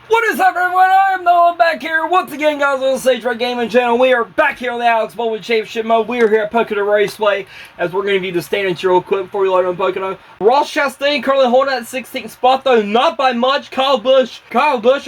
What is up, everyone? I am Noah back here once again, guys, on the Sage Right Gaming channel. We are back here on the Alex Bowman Championship mode. We are here at Pocono Raceway as we're going to view the standings real quick before we load on Pocono. Ross Chastain currently holding that 16th spot, though not by much. Kyle Busch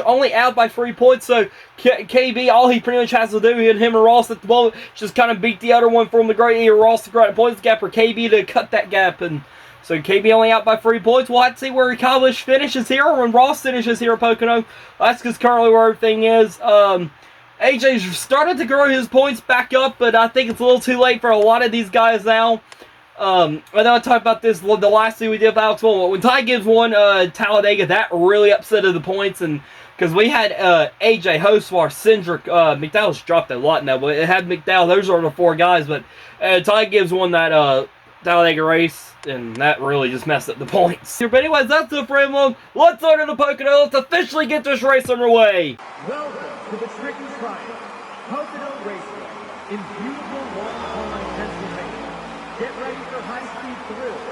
only out by 3 points, so KB, all he pretty much has to do, him and Ross at the moment, just kind of beat the other one from the great Ross to great points gap for KB to cut that gap. And so KB only out by 3 points. We'll have to see where Kyle Busch finishes here or when Ross finishes here at Pocono. That's because currently where everything is. AJ's started to grow his points back up, but I think it's a little too late for a lot of these guys now. I know I talked about this the last thing we did about Alex Bowman. When Ty Gibbs won Talladega, that really upsetted the points, and because we had AJ, Hoswar, Cindric, McDowell's dropped a lot now, but it had McDowell. Those are the 4 guys, but Ty Gibbs won that Talladega race, and that really just messed up the points. But anyways, that's it for him. Let's order the Pocono. Let's officially get this race underway. Welcome to the Tricky Triangle, Pocono Raceway, in beautiful Long Pond, Pennsylvania. Get ready for high-speed thrills,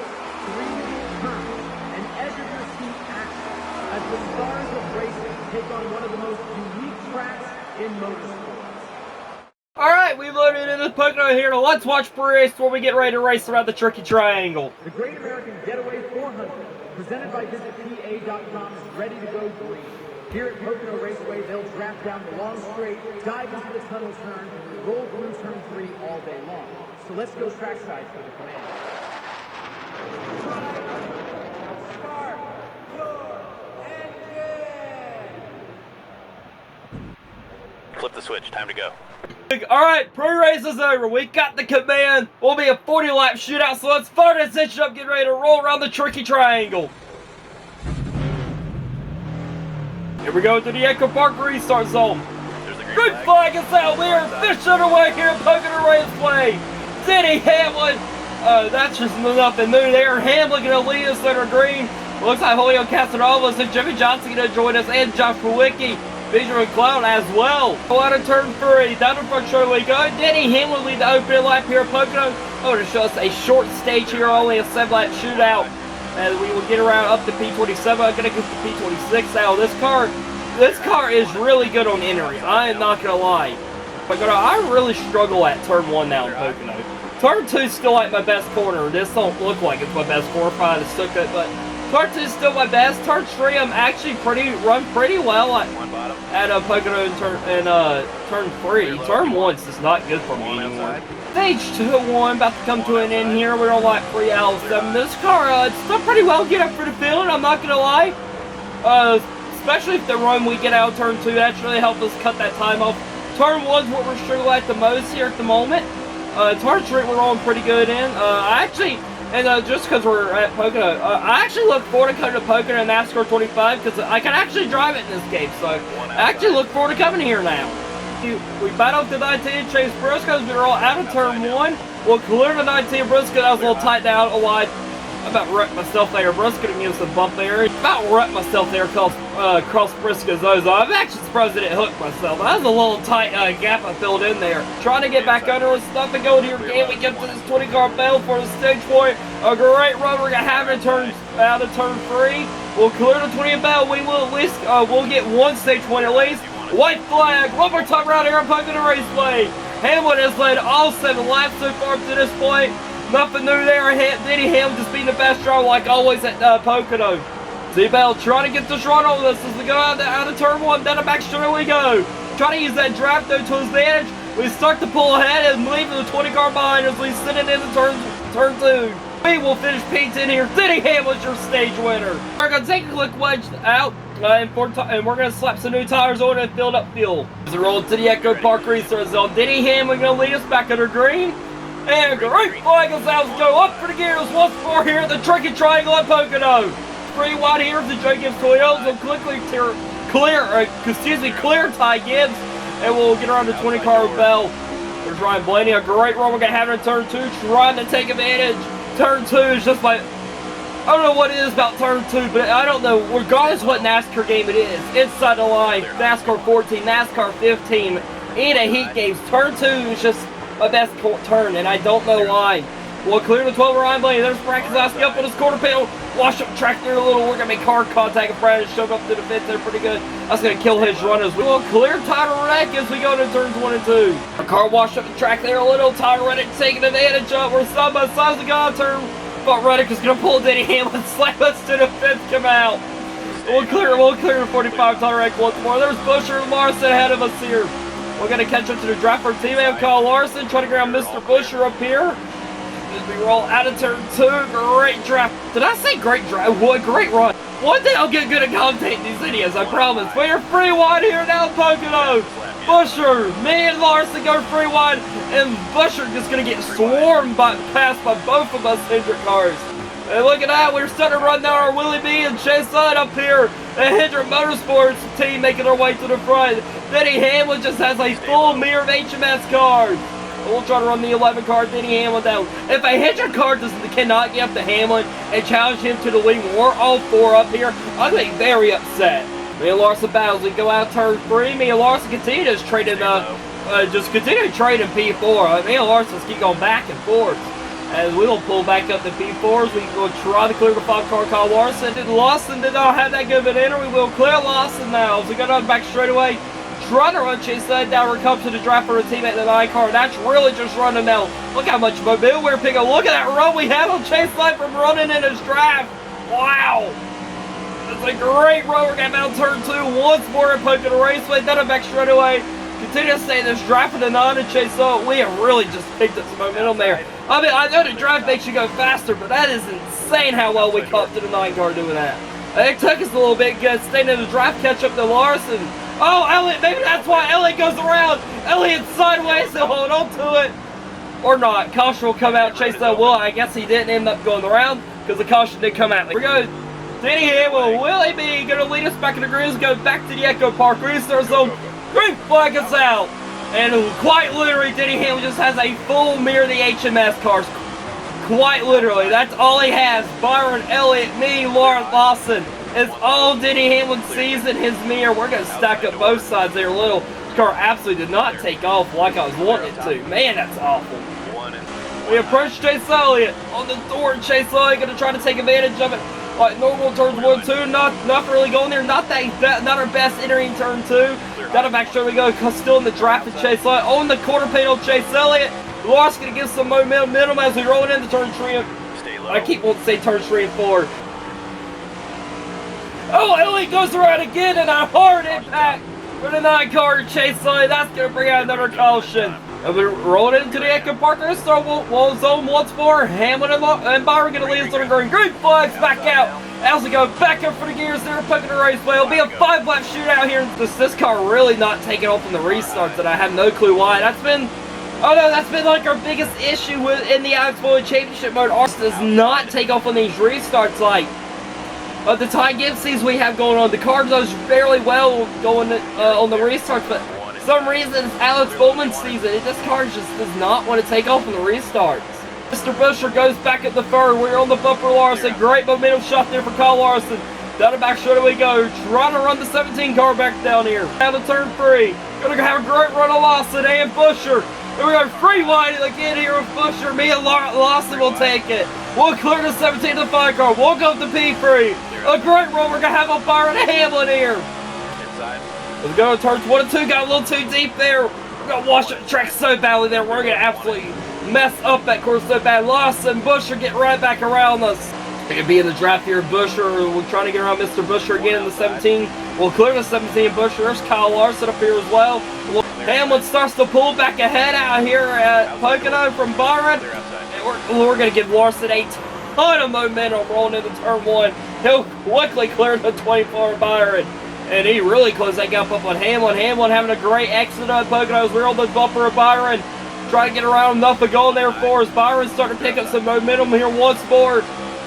3-wheel turns, and edge-of-your-seat action as the stars of racing take on one of the most unique tracks in motorsports. Alright, we've loaded into Pocono here. Now let's watch pre-race before we get ready to race around the Tricky Triangle. The Great American Getaway 400, presented by VisitPA.com, is ready to go green. Here at Pocono Raceway, they'll draft down the long straight, dive into the tunnel turn, and roll through turn 3 all day long. So let's go trackside for the command. Start your engine! Flip the switch, time to go. Alright, pre-race is over. We got the command. We'll be a 40-lap shootout, so let's fire this engine up, get ready to roll around the Tricky Triangle. Here we go to the Echo Park restart zone. Green flag is out. We are officially underway here at Pocono Raceway. Denny Hamlin. That's just nothing new there. Hamlin going to lead us under green. Looks like Julio Casanovas and Jimmy Johnson going to join us, and Josh Kowicki. Benjamin McLeod as well. Out of turn 3, down the front show we go. Denny Hamlin lead the opening lap here at Pocono. Oh, to show us a short stage here, only a 7-lap shootout. And we will get around up to P27. I'm gonna get to P26 now. This car is really good on entry. I am not gonna lie. I really struggle at turn 1 now in Pocono. Turn 2 is still like my best corner. This don't look like it's my best corner. Probably just took it, but turn 2 is still my best. Turn 3, I'm actually run pretty well at Pocono in turn 3. Turn 1 is just not good for me anymore. Stage 2-1 about to come to an end here. We're on like 3 out of 7. This car, it's done pretty well. Get up for the field, I'm not gonna lie. Especially if the run we get out of turn 2, that's really helped us cut that time off. Turn 1's what we're struggling at the most here at the moment. Turn 3 we're on pretty good in. Just because we're at Pocono, I actually look forward to coming to Pocono in NASCAR 25 because I can actually drive it in this game. So I actually look forward to coming here now. We battled the 19 Chase Briscoe's. We were all out of turn 1. We'll clear the 19 Briscoe. That was a little tight down. Oh, I about wrecked myself there. Briscoe didn't give us a bump there. About wrecked myself there across Briscoe's nose. I'm actually surprised I didn't hook myself. That was a little tight gap I filled in there. Trying to get back under with stuff to go to your game. We get to this 20-car battle for the stage point. A great run we're going to have out of turn 3. We'll clear the 20 battle. We will at least, we'll get one stage point at least. White flag. One more time around here on Pocono Raceway. Hamlin has led all 7 laps so far up to this point. Nothing new there. Denny Hamlin just being the best driver like always at Pocono. Z-Bell trying to get this run on this as we go out of turn 1. Down the back straight we go. Trying to use that draft though to his advantage. We start to pull ahead and leaving the 20 car behind as we send it into turn 2. We will finish P10 here. Denny Hamlin's your stage winner. We're going to take a quick wedge out. And we're going to slap some new tires on and fill up fuel. As we roll to the Echo Park restart zone, Denny Hamlin going to lead us back under green. And great flag is out to go up for the gears once more here at the Tricky Triangle at Pocono. Pretty wide here if the J Gibbs Toyotas will quickly clear Ty Gibbs. And we'll get around the 20 car bell. There's Ryan Blaney, a great run we're going to have in turn 2, trying to take advantage. Turn 2 is just like, I don't know what it is about turn 2, but I don't know, regardless of what NASCAR game it is, inside the line, NASCAR 14, NASCAR 15, in a heat games, turn 2 is just my best turn, and I don't know why. We'll clear the 12 Ryan Blaney. There's Frank Kozlowski up on his quarter panel. wash up track there a little. We're going to make hard contact with Brandon. Showed up to the fence there pretty good. That's going to kill his run as well. Clear Tyler Reddick as we go to turns 1 and 2. Our car washed up the track there a little. Tyler Reddick taking advantage of. We're side by side as we go on turn. But Reddick is going to pull Denny Hamlin, slam us to the fence, come out. We'll clear the 45 Tyler Reddick once more. There's Busher and Larson ahead of us here. We're going to catch up to the draft. Our teammate Kyle Larson trying to ground Mr. Busher up here. As we roll out of turn 2, great draft. Did I say great draft? What great run. One day I'll get good at commentating these videos, I promise. We're free wide here now, Pocono. Busher, me and Larson go free wide, and Busher just gonna get swarmed past by both of us Hendrick cars. And look at that, we're starting to run down our Willie B and Chase Side up here. The Hendrick Motorsports team making their way to the front. Denny Hamlin just has a full mirror of HMS cars. We'll try to run the 11 car, Denny Hamlin down. If a Hendrick car cannot get up to Hamlin and challenge him to the lead, we're all 4 up here, I'm going to be very upset. Me and Larson battles. We go out turn 3. Me and Larson continue to trade in, continue to trade in P4. Me and Larson keep going back and forth. As we will pull back up the P4s, we will try to clear the 5-car Kyle Larson. Lawson did not have that good of an entry. We will clear Lawson now. So we got on back straight away. Trying to run Chase Side down. We come to the draft for a teammate in the 9-car. That's really just running now. Look how much momentum we're picking. Look at that run we have on Chase Side from running in his draft. Wow. It's a great run. We're going to out turn 2 once more at Pocono Raceway. Then I'm back straight away. Continue to stay in this draft for the 9 and Chase Side. We have really just picked up some momentum there. I mean, I know the drive makes you go faster, but that is insane how well we caught to the 9-car doing that. It took us a little bit good staying in the draft, catch up to Larson. Oh, Elliott, maybe that's why Elliott goes around. Elliott's sideways, he'll hold on to it. Or not. Caution will come out, Chase that. Well, I guess he didn't end up going around because the caution did come out. Here we go. Denny Hamlin, will he be going to lead us back in the grooves? Go back to the Echo Park restart zone. Green flag us out. And quite literally, Denny Hamlin just has a full mirror of the HMS cars. Quite literally, that's all he has. Byron, Elliott, me, Lawson. It's all Denny Hamlin sees in his mirror. We're going to stack up both sides there a little. This car absolutely did not take off like I was wanting it to. Man, that's awful. We approach Chase Elliott on the door. Chase Elliott going to try to take advantage of it. Like normal turns 1, 2, not really going there. Not our best entering turn 2. Got to make sure we go. Still in the draft of Chase Elliott. On the quarter panel, Chase Elliott. Larson going to give some momentum as we roll into turn 3. I keep wanting to say turn 3 and 4. Oh, Elliott goes around again and a hard impact for the 9-car Chase Elliott. That's going to bring out another caution. And we're rolling into the Echo Park Restart zone once more. Hamlin and Byron going to lead us on the green. Green flags back out. As we go back up for the gears there, Pocono Raceway. It'll be a 5-lap shootout here. This car really not taking off on the restarts, and I have no clue why. That's been like our biggest issue in the Alex Boyd Championship mode. Ours does not take off on these restarts like the Ty Gibbsies we have going on. The car does fairly well going on the restarts, but for some reason it's Alex Bowman's season. This car just does not want to take off on the restarts. Mr. Busher goes back at the third. We're on the bumper Larson. Great momentum shot there for Kyle Larson. Down the back straight we go. Trying to run the 17 car back down here. Down to turn 3. Gonna have a great run of Lawson and Busher. And we're going free wide again here with Busher. Me and Lawson will take it. We'll clear the 17 to 5 car. We'll go up to P3. A great run. We're going to have a Byron Hamlin here. Let's go to turns 1 and 2. Got a little too deep there. We're going to wash the track so badly there. We're going to absolutely mess up that course so bad. Lawson, Busher get right back around us. We're going to be in the draft here. Busher, we're trying to get around Mr. Busher again in the 17. We'll clear the 17 Busher. There's Kyle Larson up here as well. Hamlin starts to pull back ahead out here at Pocono from Byron. And we're going to give Larson a ton of momentum rolling into turn 1. He'll quickly clear the 24 Byron. And he really closed that gap up on Hamlin. Hamlin having a great exit on Pocono as we're on the bumper of Byron. Trying to get around enough to go in there for us. Byron's starting to pick up some momentum here once more.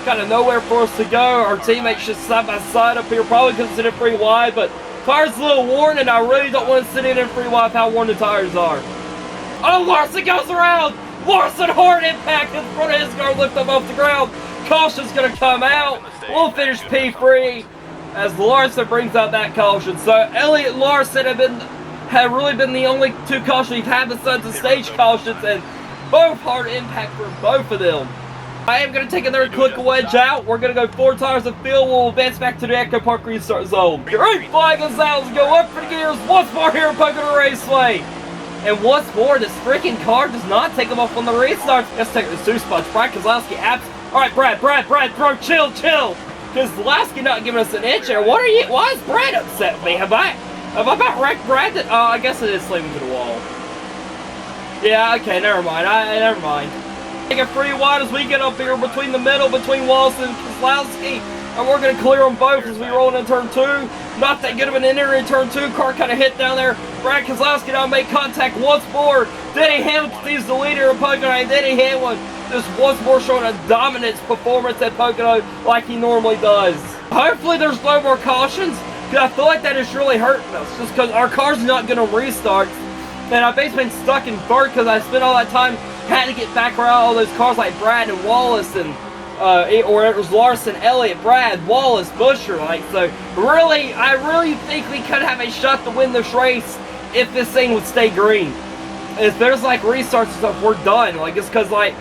Kind of nowhere for us to go. Our teammates just side by side up here. Probably couldn't sit it pretty wide, but tire's a little worn, and I really don't want to sit in free wide how worn the tires are. Oh, Larson goes around. Larson hard impact in front of his car, lift him off the ground. Caution's going to come out. We'll finish P3 as Larson brings out that caution. So Elliott and Larson have really been the only 2 cautions we've had besides the stage cautions, and both hard impact for both of them. I am going to take another click wedge out. We're going to go 4 tires of fuel. We'll advance back to the Echo Park restart zone. Green flag is out. Let's go up for the gears once more here at Pocono Raceway. And what's more, this freaking car does not take them off on the restarts. Let's take the 2 spots. Brad Keselowski apps. Alright, Brad, bro, chill. Keselowski not giving us an inch there. Why is Brad upset with me? Have I about wrecked Brad? Oh, I guess it is slamming to the wall. Yeah, okay, never mind. Never mind. Take it pretty wide as we get up here between the middle, between Wallace and Keselowski. And we're going to clear them both as we roll into turn 2. Not that good of an entry in turn 2. Car kind of hit down there. Brad Keselowski now make contact once more. Denny Hamlin sees the leader of Pocono. And Denny Hamlin just once more showing a dominance performance at Pocono like he normally does. Hopefully there's no more cautions, because I feel like that is really hurting us. Just because our car's not going to restart. And I've basically been stuck in third because I spent all that time had to get back around all those cars like Brad and Wallace and or it was Larson, Elliott, Brad, Wallace, Busher. Like, so really, I really think we could have a shot to win this race if this thing would stay green. If there's like restarts and stuff, we're done. Like, it's because like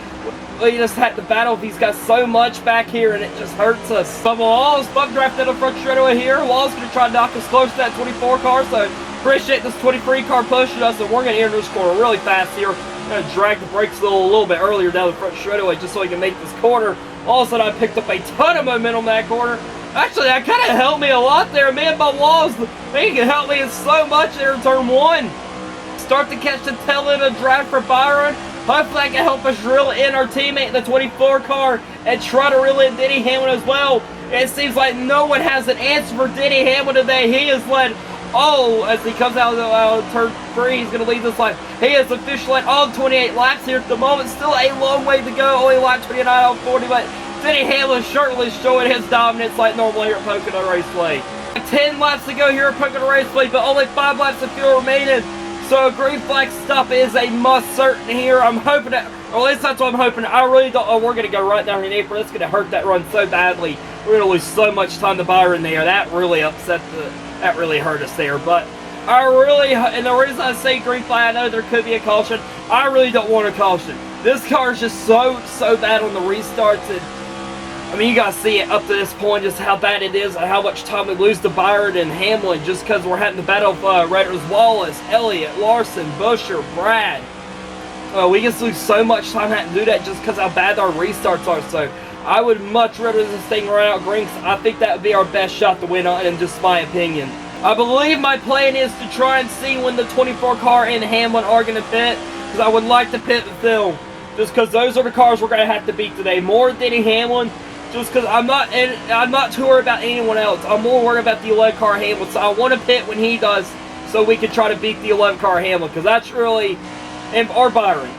we just had to battle these guys so much back here and it just hurts us. Bubba Wallace, bump drafted up front straightaway here. Wallace gonna try to knock us close to that 24 car, so appreciate this 23 car pushing us, and we're gonna enter this corner really fast here. I'm gonna drag the brakes a little bit earlier down the front straightaway just so we can make this corner. All of a sudden, I picked up a ton of momentum in that corner. Actually, that kind of helped me a lot there. Man, Bubba Wallace, man, he can help me so much there in turn 1. Start to catch the tail end of drive for Byron. Hopefully, I can help us reel in our teammate in the 24 car and try to reel in Denny Hamlin as well. It seems like no one has an answer for Denny Hamlin today. He has led all as he comes out of turn 3. He's going to lead this lap. He has officially led all 28 laps here at the moment. Still a long way to go. Only lap 29 out of 40, but Denny Hamlin shirtless showing his dominance like normal here at Pocono Raceway. 10 laps to go here at Pocono Raceway, but only 5 laps of fuel remaining. So a green flag stop is a must certain here. I'm hoping that, or at least that's what I'm hoping. I really don't. Oh, we're going to go right down in April. That's going to hurt that run so badly. We're going to lose so much time to Byron there. That really that really hurt us there. But I really, and the reason I say green flag, I know there could be a caution. I really don't want a caution. This car is just so bad on the restarts. And I mean, you guys see it up to this point, just how bad it is and how much time we lose to Byron and Hamlin just because we're having to battle Wallace, Elliott, Larson, Busher, Brad. We just lose so much time having to do that just because how bad our restarts are. So I would much rather this thing run out green. I think that would be our best shot to win on, in just my opinion. I believe my plan is to try and see when the 24 car and Hamlin are going to pit, because I would like to pit the film. Just because those are the cars we're going to have to beat today. More Denny Hamlin. Just because I'm not too worried about anyone else. I'm more worried about the 11 car Hamlin. So I want to pit when he does, so we can try to beat the 11 car Hamlin. Because that's really, or Byron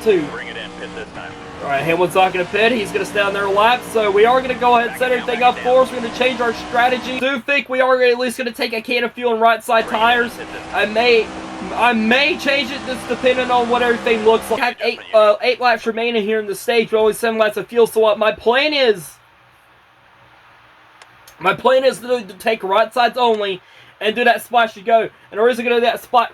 too. Bring it in, pit this time. All right, Hamlin's not going to pit. He's going to stay on their lap. So we are going to go ahead and set everything up for us. We're going to change our strategy. I do think we are at least going to take a can of fuel and right side tires. I may change it just depending on what everything looks like. I have 8 laps remaining here in the stage, but only 7 laps of fuel. So what my plan is to take right sides only and do that splash and go. And the reason I'm going to do that splash,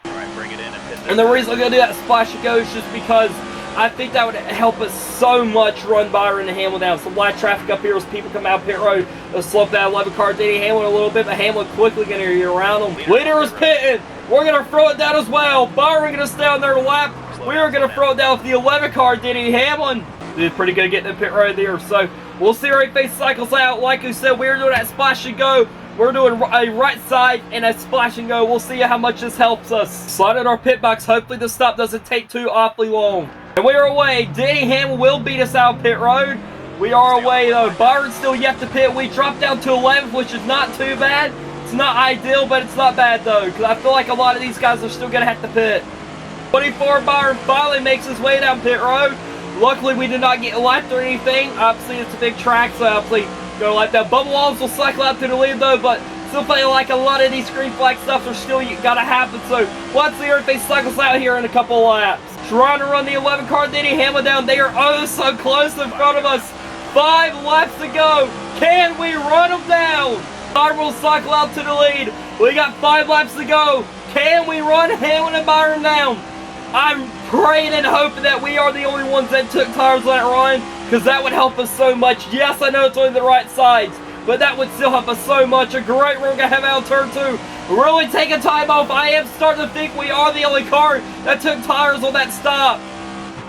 Bring it in and the reason I'm going to do that splash and go is just because I think that would help us so much run Byron and Hamlin down. Some light traffic up here as people come out pit road. They'll slow up that 11 car Denny Hamlin a little bit, but Hamlin quickly going to get around them. Leader is pitting. We're going to throw it down as well. Byron going to stay on their lap. We are going to throw it down with the 11 car Denny Hamlin. Did pretty good getting the pit road there. So we'll see how he face cycles out. Like I said, we're doing that splash and go. We're doing a right side and a splash and go. We'll see how much this helps us. Slide in our pit box. Hopefully the stop doesn't take too awfully long. And we are away. Denny Hamlin will beat us out pit road. We are away though. Byron's still yet to pit. We dropped down to 11th, which is not too bad. It's not ideal, but it's not bad though, because I feel like a lot of these guys are still going to have to pit. 24 Byron finally makes his way down pit road. Luckily, we did not get lapped or anything. Obviously, it's a big track, so obviously, go lap down. Bubba Wallace will cycle out to the lead, though, but still feeling like a lot of these green flag stuff are still got to happen. So, once the Earth Face cycles out here in a couple of laps. Trying to run the 11 car Denny Hamlin down. They are oh so close in front of us. 5 laps to go. Can we run them down? Byron will cycle out to the lead. We got 5 laps to go. Can we run Hamlin and Byron down? I'm praying and hoping that we are the only ones that took tires on that run, because that would help us so much. Yes, I know it's only the right sides, but that would still help us so much. A great run we're going to have out of turn 2. Really taking time off. I am starting to think we are the only car that took tires on that stop.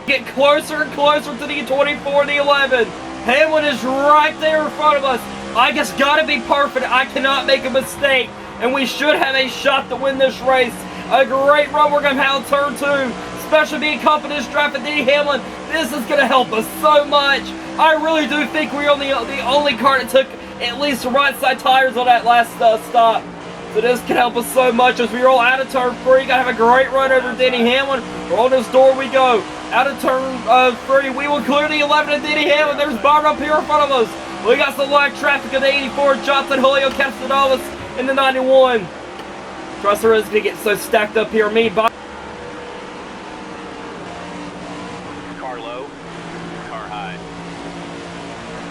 Get closer and closer to the 24 and the 11. Hamlin is right there in front of us. I just got to be perfect. I cannot make a mistake, and we should have a shot to win this race. A great run we're going to have on turn 2, especially being confident driving Denny Hamlin. This is going to help us so much. I really do think we're the only car that took at least the right side tires on that last stop. So this can help us so much as we roll out of turn 3. Got to have a great run over Denny Hamlin. Roll this door we go. Out of turn 3, we will clear the 11 of Denny Hamlin. There's Byron up here in front of us. We got some live traffic of the 84. Johnson Julio Castellanos in the 91. Trusser is going to get so stacked up here. Me, Byron. Car low, car high.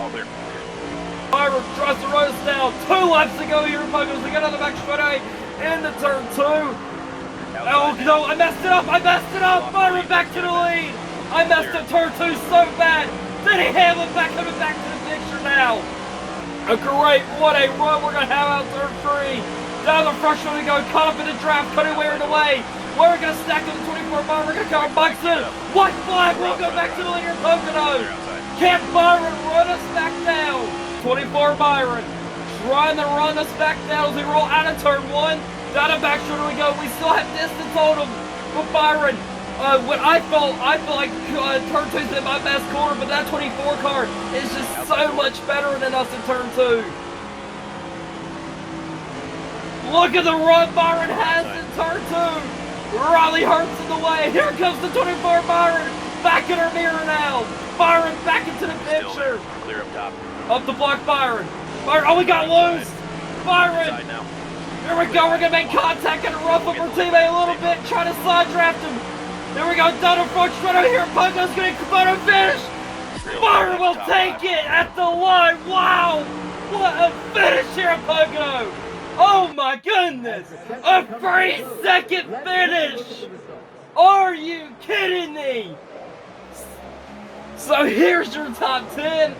All clear. Byron Trusser is down. 2 laps to go here in Pocono. We got on the back straightaway into turn 2. Oh no, I messed it up! Byron back to the lead! I messed up turn 2 so bad! Denny Hamlin coming back to the picture now! What a run we're gonna have out turn 3! Down the front should we go, caught up in the draft, cutting way the way! We're gonna stack on the 24 Byron, we're gonna cover Buxton! White flag, we'll go back to the leader Pocono! Can't Byron run us back down? 24 Byron, trying to run us back down as we roll out of turn 1. Down the back shoulder we go. We still have distance on him. But Byron, when I felt like turn 2 is in my best corner, but that 24 car is just so much better than us in turn 2. Look at the run Byron has in turn 2. Riley Hurts in the way. Here comes the 24 Byron. Back in our mirror now. Byron back into the picture. Clear up top. Up the block Byron. Oh, we got loose. Byron. Here we go, we're going to make contact and rough up our teammate a little bit, trying to side draft him. There we go, down the front straight over here. Pocono's going to photo finish. Byron will take it at the line. Wow, what a finish here at Pocono. Oh my goodness, a 3-second finish. Are you kidding me? So here's your top 10.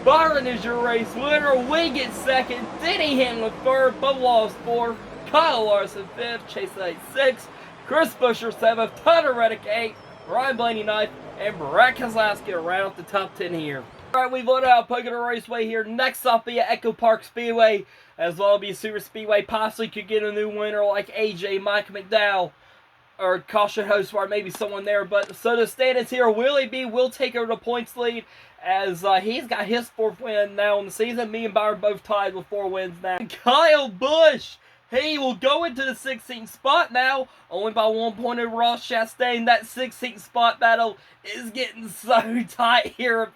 Byron is your race winner. We get second. Denny Hamlin third. Bubba Wallace fourth. Kyle Larson fifth. Chase Knight sixth. Chris Buescher seventh. Tyler Reddick eighth. Ryan Blaney ninth. And Brett Keselowski to round out the top 10 here. Alright, we've loaded out Pocono Raceway here. Next off be at Echo Park Speedway, as well as be Super Speedway. Possibly could get a new winner like AJ, Mike McDowell, or caution host, or maybe someone there. But so the standings here, Willie B will take over the points lead, as he's got his 4th win now in the season. Me and Byron both tied with 4 wins now. Kyle Busch, he will go into the 16th spot now, only by 1 point over Ross Chastain. That 16th spot battle is getting so tight here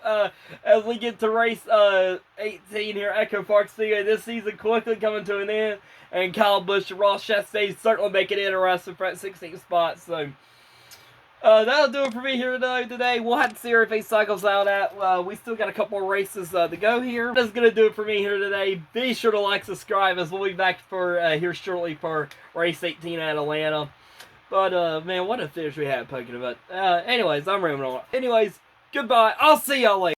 as we get to race 18 here at Echo Park Speedway. This season quickly coming to an end, and Kyle Busch and Ross Chastain certainly make it interesting for that 16th spot. So that'll do it for me here today. We'll have to see where if he cycles out at. We still got a couple more races to go here. That's going to do it for me here today. Be sure to like, subscribe, as we'll be back for here shortly for race 18 at Atlanta. But, man, what a finish we had at Pocono. But, anyways, I'm moving on. Anyways, goodbye. I'll see y'all later.